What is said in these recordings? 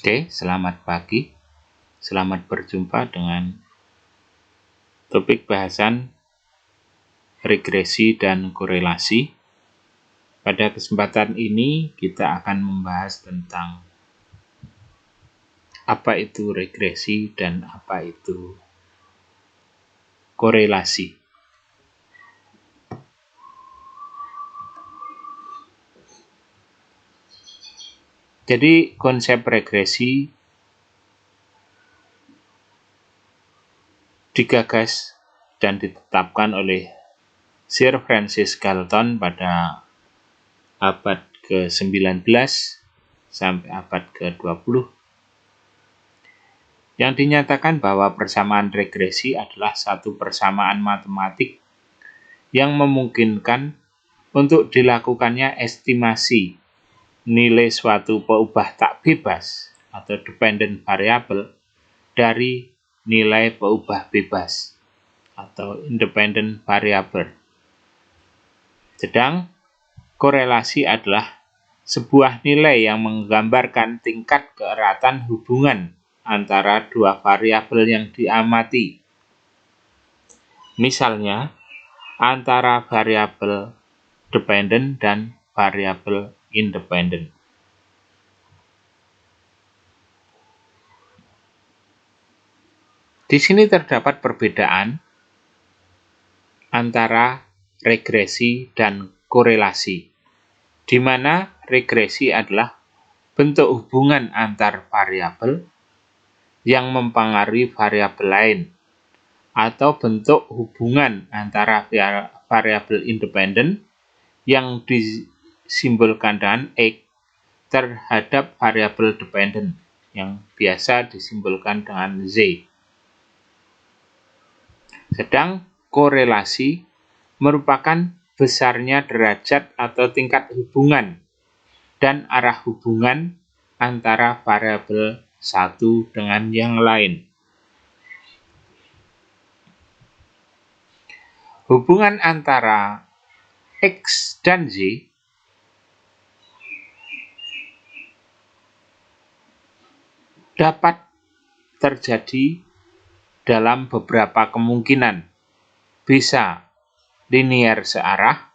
Oke, selamat pagi. Selamat berjumpa dengan topik bahasan regresi dan korelasi. Pada kesempatan ini kita akan membahas tentang apa itu regresi dan apa itu korelasi. Jadi konsep regresi digagas dan ditetapkan oleh Sir Francis Galton pada abad ke-19 sampai abad ke-20, yang dinyatakan bahwa persamaan regresi adalah satu persamaan matematik yang memungkinkan untuk dilakukannya estimasi nilai suatu peubah tak bebas atau dependent variable dari nilai peubah bebas atau independent variable. Sedang korelasi adalah sebuah nilai yang menggambarkan tingkat keeratan hubungan antara dua variabel yang diamati. Misalnya, antara variabel dependent dan variabel independent. Di sini terdapat perbedaan antara regresi dan korelasi, di mana regresi adalah bentuk hubungan antar variabel yang mempengaruhi variabel lain, atau bentuk hubungan antara variabel independen yang disimbolkan dengan X terhadap variabel dependen yang biasa disimbolkan dengan Z. Sedang korelasi merupakan besarnya derajat atau tingkat hubungan dan arah hubungan antara variabel satu dengan yang lain. Hubungan antara X dan Z dapat terjadi dalam beberapa kemungkinan. Bisa linier searah,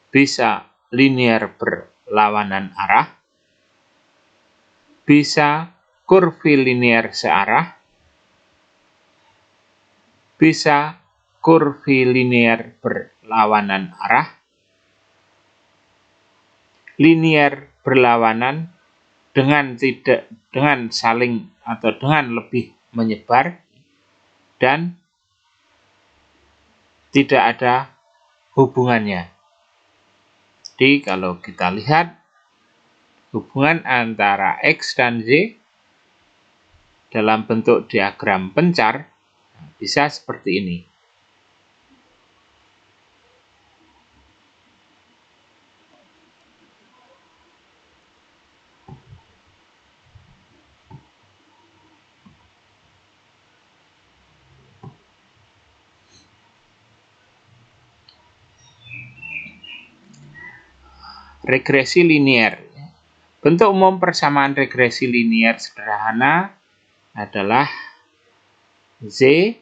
bisa linier berlawanan arah, bisa kurvilinier searah, bisa kurvilinier berlawanan arah, linier berlawanan dengan saling atau dengan lebih menyebar, dan tidak ada hubungannya. Jadi kalau kita lihat hubungan antara X dan Z dalam bentuk diagram pencar bisa seperti ini. Regresi linier. Bentuk umum persamaan regresi linier sederhana adalah Z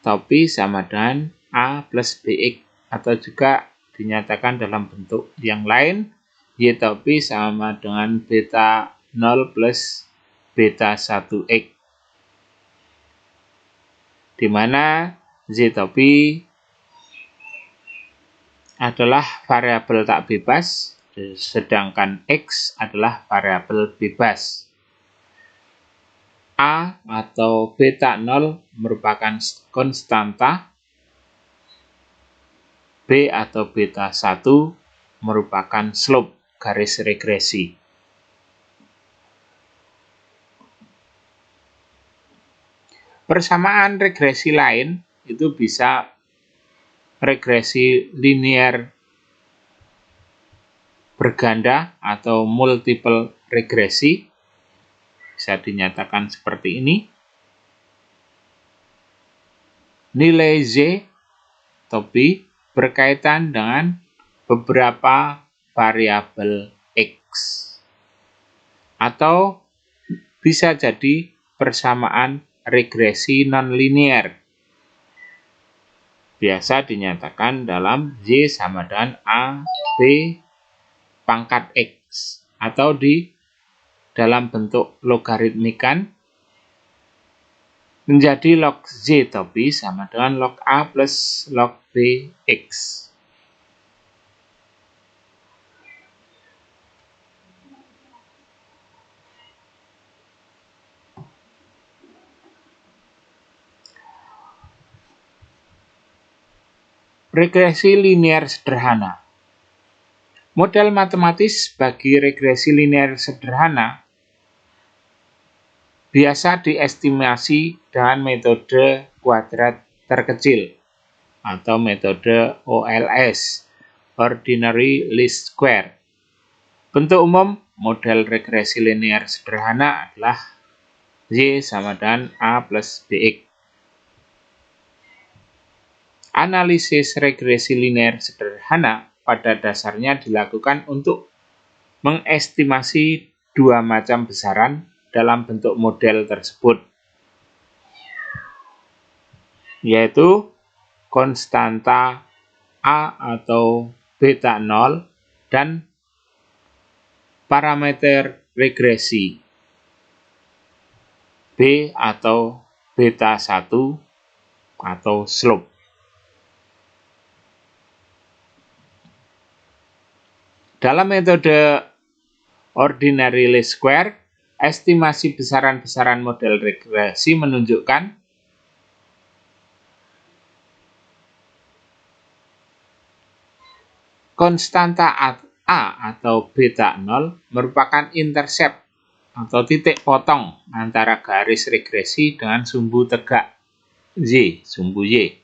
topi sama dengan A plus BX, atau juga dinyatakan dalam bentuk yang lain Y topi sama dengan beta 0 plus beta 1X, di mana Z topi adalah variabel tak bebas, sedangkan X adalah variabel bebas. A atau beta 0 merupakan konstanta, B atau beta 1 merupakan slope garis regresi. Persamaan regresi lain itu bisa regresi linier berganda atau multiple regresi, bisa dinyatakan seperti ini. Nilai Z topi berkaitan dengan beberapa variabel X, atau bisa jadi persamaan regresi nonlinear. Biasa dinyatakan dalam Y sama dengan A, B, pangkat X. Atau di dalam bentuk logaritmikan menjadi log Z topi sama dengan log A plus log B X. Regresi linear sederhana. Model matematis bagi regresi linear sederhana biasa diestimasi dengan metode kuadrat terkecil atau metode OLS, Ordinary Least Square. Bentuk umum model regresi linear sederhana adalah Y sama dengan A plus BX. Analisis regresi linear sederhana pada dasarnya dilakukan untuk mengestimasi dua macam besaran dalam bentuk model tersebut, yaitu konstanta A atau beta 0 dan parameter regresi B atau beta 1 atau slope. Dalam metode Ordinary Least Square, estimasi besaran-besaran model regresi menunjukkan konstanta A atau beta 0 merupakan intercept atau titik potong antara garis regresi dengan sumbu tegak Y, sumbu Y.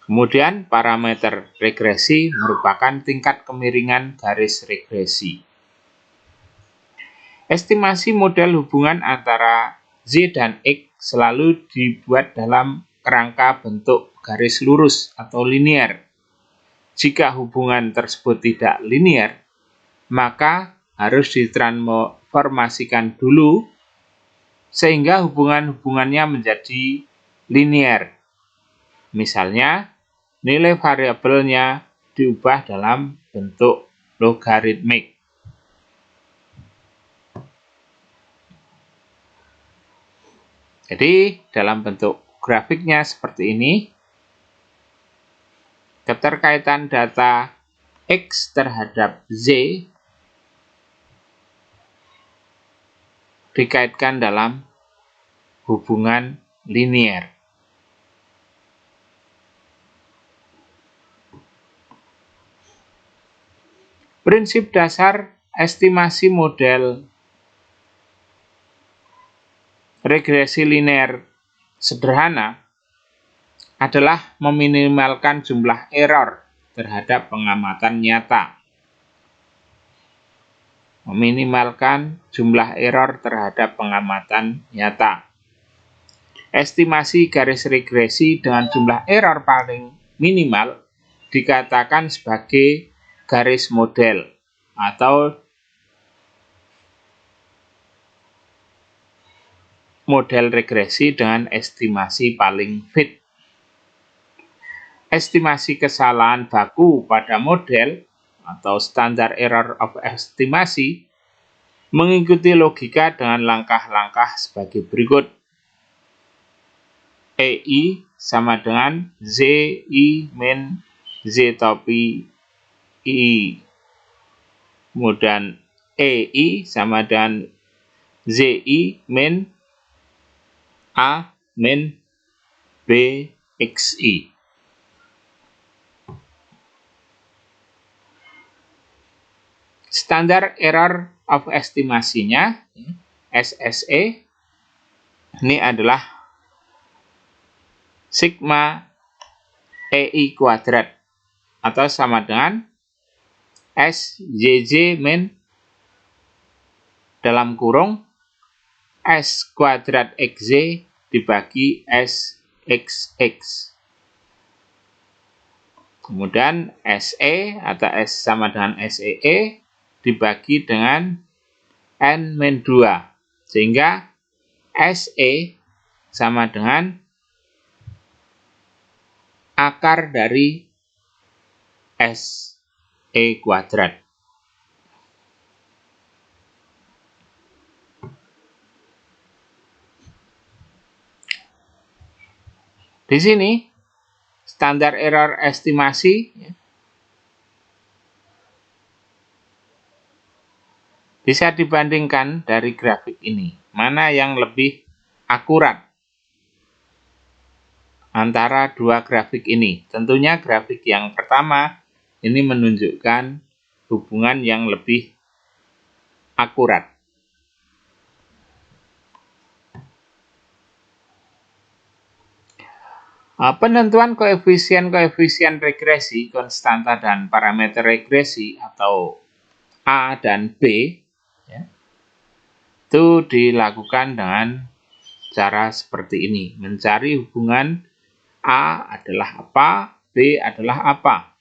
Kemudian parameter regresi merupakan tingkat kemiringan garis regresi. Estimasi model hubungan antara Z dan X selalu dibuat dalam kerangka bentuk garis lurus atau linear. Jika hubungan tersebut tidak linear, maka harus ditransformasikan dulu sehingga hubungan-hubungannya menjadi linear. Misalnya, nilai variabelnya diubah dalam bentuk logaritmik. Jadi, dalam bentuk grafiknya seperti ini, keterkaitan data X terhadap Z dikaitkan dalam hubungan linear. Prinsip dasar estimasi model regresi linear sederhana adalah meminimalkan jumlah error terhadap pengamatan nyata. Meminimalkan jumlah error terhadap pengamatan nyata. Estimasi garis regresi dengan jumlah error paling minimal dikatakan sebagai garis model atau model regresi dengan estimasi paling fit. Estimasi kesalahan baku pada model atau standar error of estimasi mengikuti logika dengan langkah-langkah sebagai berikut. EI sama dengan ZI min Z topi I. Kemudian EI sama dengan ZI min A min BXI. Standar error of estimasinya, SSE, ini adalah sigma EI kuadrat atau sama dengan SJJ min dalam kurung S kuadrat XZ dibagi SXX. Kemudian SE atau S sama dengan SEE dibagi dengan N-2. Sehingga SE sama dengan akar dari SE kuadrat. Di sini standar error estimasi bisa dibandingkan dari grafik ini. Mana yang lebih akurat antara dua grafik ini? Tentunya grafik yang pertama ini menunjukkan hubungan yang lebih akurat. Penentuan koefisien regresi, konstanta dan parameter regresi atau A dan B itu dilakukan dengan cara seperti ini. Mencari hubungan A adalah apa, B adalah apa.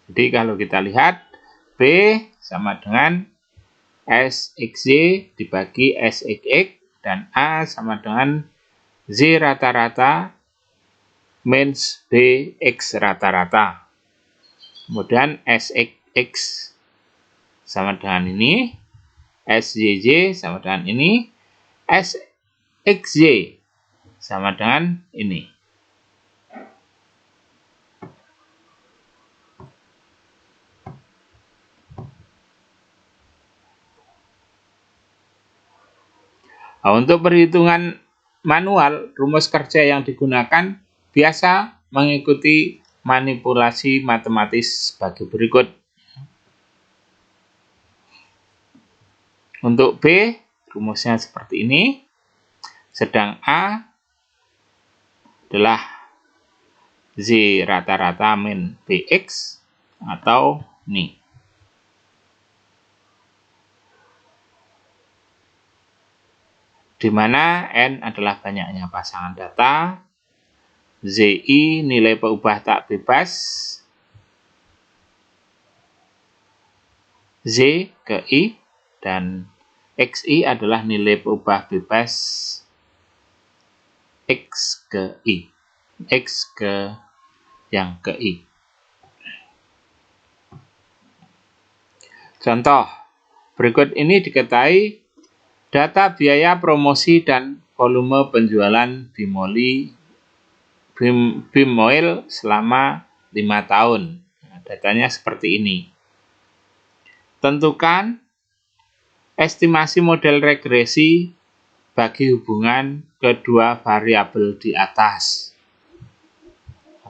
Jadi kalau kita lihat B sama dengan SXY dibagi SXX dan A sama dengan Z rata-rata minus BX rata-rata. Kemudian SXX sama dengan ini, SYY sama dengan ini, SXY sama dengan ini. Nah, untuk perhitungan manual, rumus kerja yang digunakan biasa mengikuti manipulasi matematis sebagai berikut. Untuk B, rumusnya seperti ini. Sedang A adalah Z rata-rata min BX atau ini. Di mana N adalah banyaknya pasangan data, ZI nilai peubah tak bebas, Z ke I, dan XI adalah nilai peubah bebas X ke I, X ke yang ke I. Contoh, berikut ini diketahui data biaya promosi dan volume penjualan Bimoil selama 5 tahun. Nah, datanya seperti ini. Tentukan estimasi model regresi bagi hubungan kedua variabel di atas.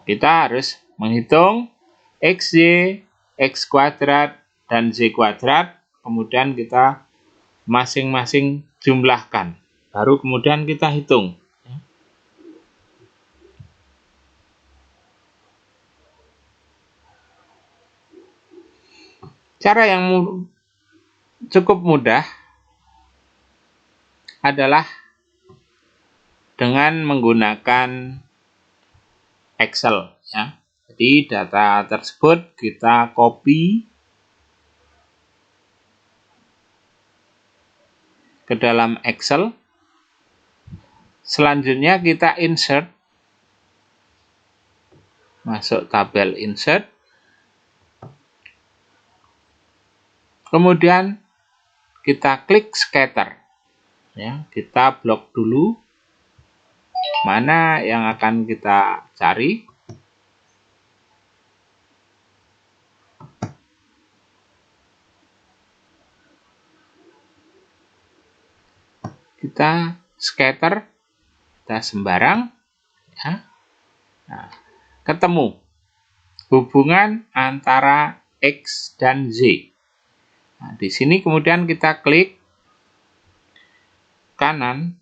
Kita harus menghitung XY, X kuadrat, dan Z kuadrat. Kemudian kita masing-masing jumlahkan. Baru kemudian kita hitung. Cara yang cukup mudah adalah dengan menggunakan Excel. Ya. Jadi data tersebut kita copy ke dalam Excel. Selanjutnya kita insert, masuk tabel insert. Kemudian kita klik scatter. Ya, kita blok dulu mana yang akan kita cari. Kita scatter, kita sembarang, ya. Nah, ketemu hubungan antara X dan Z. Nah, di sini kemudian kita klik kanan,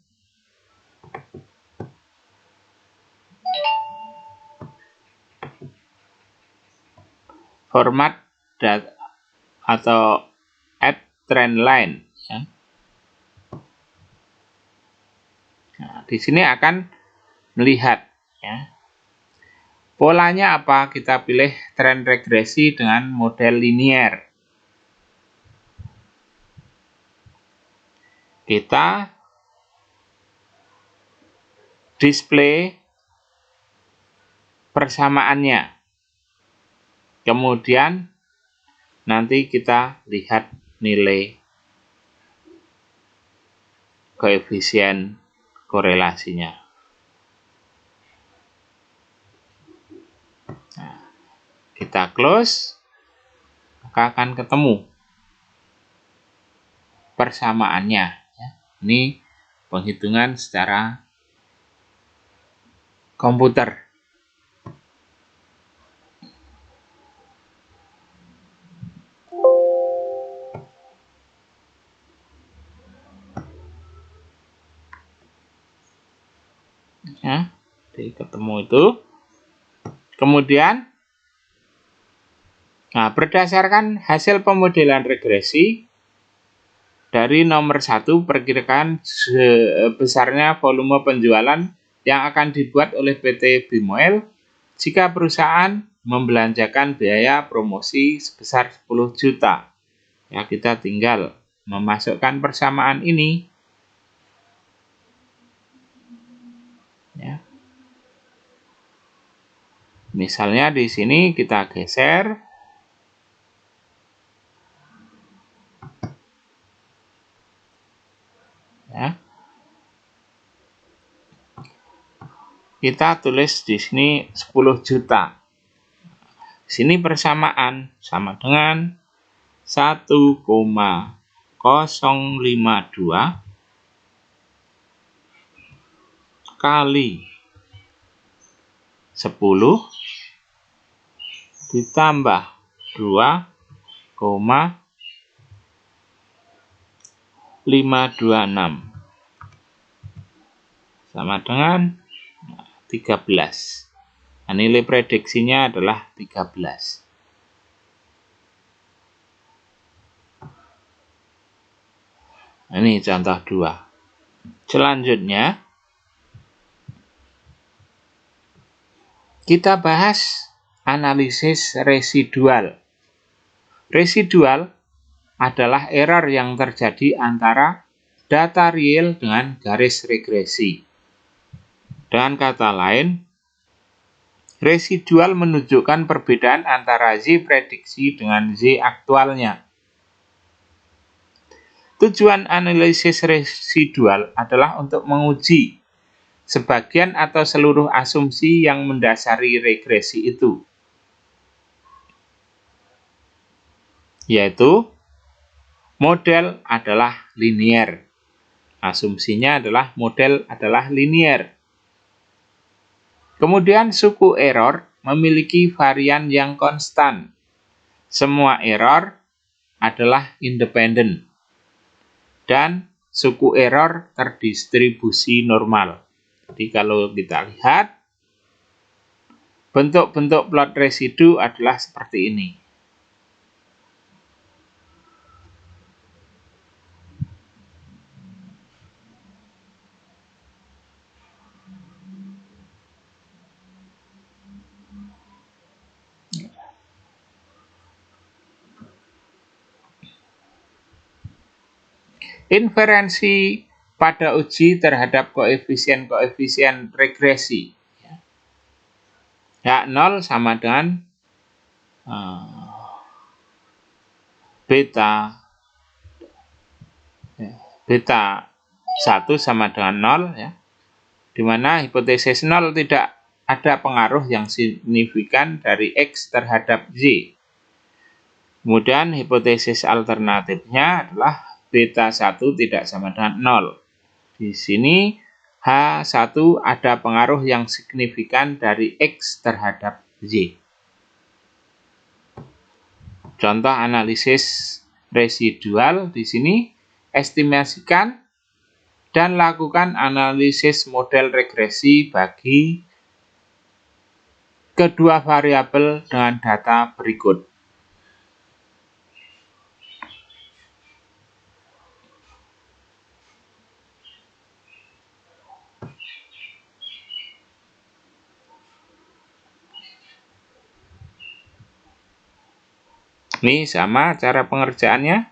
format data atau add trend line. Ya. Nah, di sini akan melihat ya, polanya apa. Kita pilih tren regresi dengan model linier. kita display persamaannya. Kemudian nanti kita lihat nilai koefisien korelasinya. Nah, kita close, maka akan ketemu persamaannya. Ini penghitungan secara komputer. Ya, jadi ketemu itu. Kemudian, berdasarkan hasil pemodelan regresi, dari nomor 1 perkirakan sebesarnya volume penjualan yang akan dibuat oleh PT Bimoel jika perusahaan membelanjakan biaya promosi sebesar 10 juta. Ya, kita tinggal memasukkan persamaan ini. Ya. Misalnya di sini kita geser. Ya. Kita tulis di sini 10 juta. Sini persamaan sama dengan 1,052 kali 10 ditambah 2,526 sama dengan 13. Nah, nilai prediksinya adalah 13. Ini contoh 2. Selanjutnya, kita bahas analisis residual. Residual adalah error yang terjadi antara data real dengan garis regresi. Dengan kata lain, residual menunjukkan perbedaan antara Z prediksi dengan Z aktualnya. Tujuan analisis residual adalah untuk menguji sebagian atau seluruh asumsi yang mendasari regresi itu, yaitu model adalah linier. Asumsinya adalah model adalah linier. Kemudian suku error memiliki varian yang konstan. Semua error adalah independen. Dan suku error terdistribusi normal. Jadi kalau kita lihat, bentuk-bentuk plot residu adalah seperti ini. Inferensi pada uji terhadap koefisien-koefisien regresi. Ya, 0 sama dengan beta 1 sama dengan 0, ya, di mana hipotesis 0 tidak ada pengaruh yang signifikan dari X terhadap Y. Kemudian hipotesis alternatifnya adalah beta 1 tidak sama dengan 0. Di sini H1 ada pengaruh yang signifikan dari X terhadap Y. Contoh analisis residual di sini, estimasikan dan lakukan analisis model regresi bagi kedua variabel dengan data berikut. Ini sama cara pengerjaannya.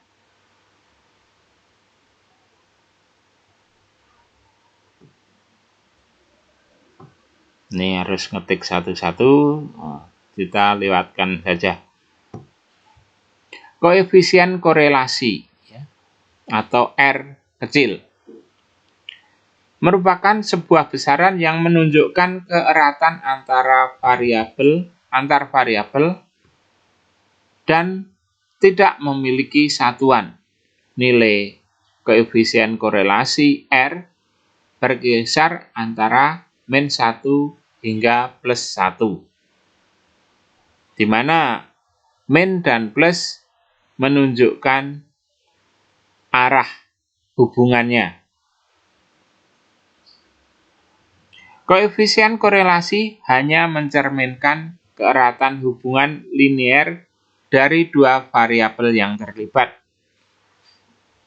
Ini harus ngetik satu-satu, kita lewatkan saja. Koefisien korelasi atau R kecil merupakan sebuah besaran yang menunjukkan keeratan antar variabel dan tidak memiliki satuan. Nilai koefisien korelasi R berkisar antara -1 hingga +1, di mana min dan plus menunjukkan arah hubungannya. Koefisien korelasi hanya mencerminkan keeratan hubungan linier dari dua variabel yang terlibat,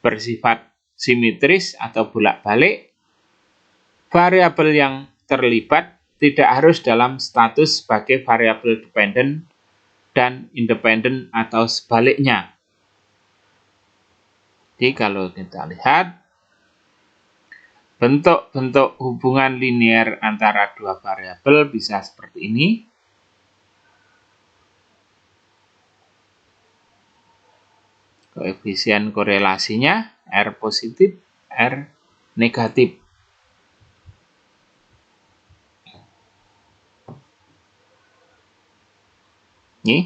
bersifat simetris atau bolak-balik. Variabel yang terlibat tidak harus dalam status sebagai variabel dependen dan independen atau sebaliknya. Jadi kalau kita lihat bentuk-bentuk hubungan linier antara dua variabel bisa seperti ini. Koefisien korelasinya R positif, R negatif. Ini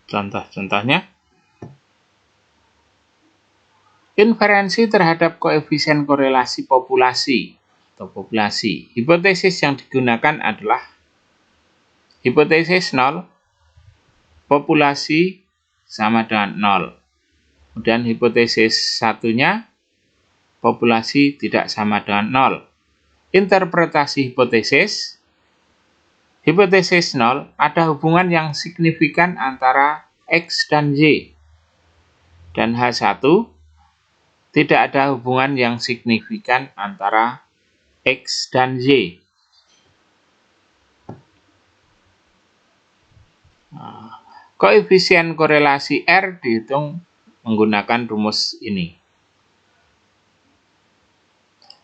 contoh-contohnya. Inferensi terhadap koefisien korelasi populasi atau populasi. Hipotesis yang digunakan adalah hipotesis 0, populasi sama dengan 0. Kemudian hipotesis satunya, populasi tidak sama dengan 0. Interpretasi hipotesis 0, ada hubungan yang signifikan antara X dan Y. Dan H1, tidak ada hubungan yang signifikan antara X dan Y. Koefisien korelasi R dihitung menggunakan rumus ini.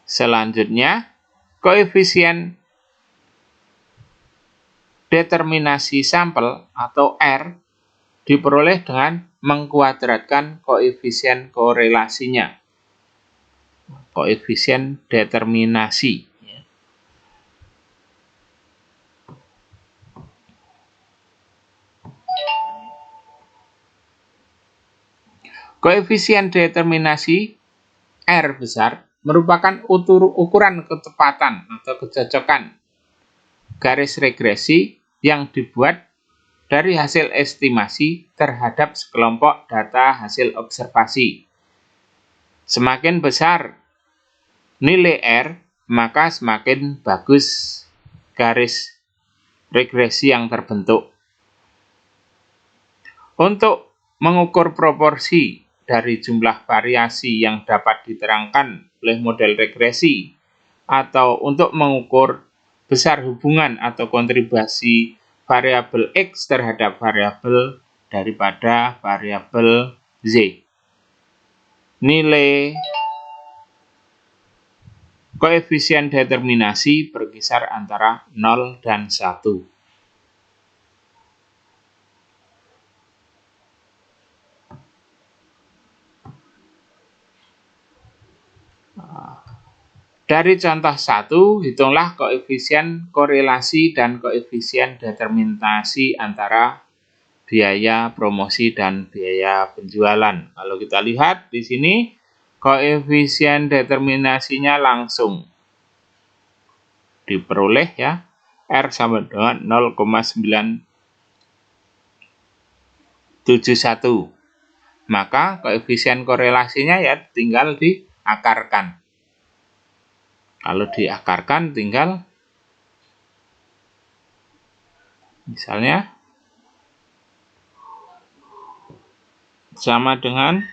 Selanjutnya, koefisien determinasi sampel atau R diperoleh dengan mengkuadratkan koefisien korelasinya. Koefisien determinasi. Koefisien determinasi R besar merupakan ukuran ketepatan atau kecocokan garis regresi yang dibuat dari hasil estimasi terhadap sekelompok data hasil observasi. Semakin besar nilai R, maka semakin bagus garis regresi yang terbentuk. Untuk mengukur proporsi dari jumlah variasi yang dapat diterangkan oleh model regresi, atau untuk mengukur besar hubungan atau kontribusi variabel X terhadap variabel daripada variabel Z. Nilai koefisien determinasi berkisar antara 0 dan 1. Dari contoh 1, hitunglah koefisien korelasi dan koefisien determinasi antara biaya promosi dan biaya penjualan. Kalau kita lihat di sini, koefisien determinasinya langsung diperoleh ya. R sama dengan 0,971. Maka koefisien korelasinya ya tinggal diakarkan. Kalau diakarkan tinggal misalnya sama dengan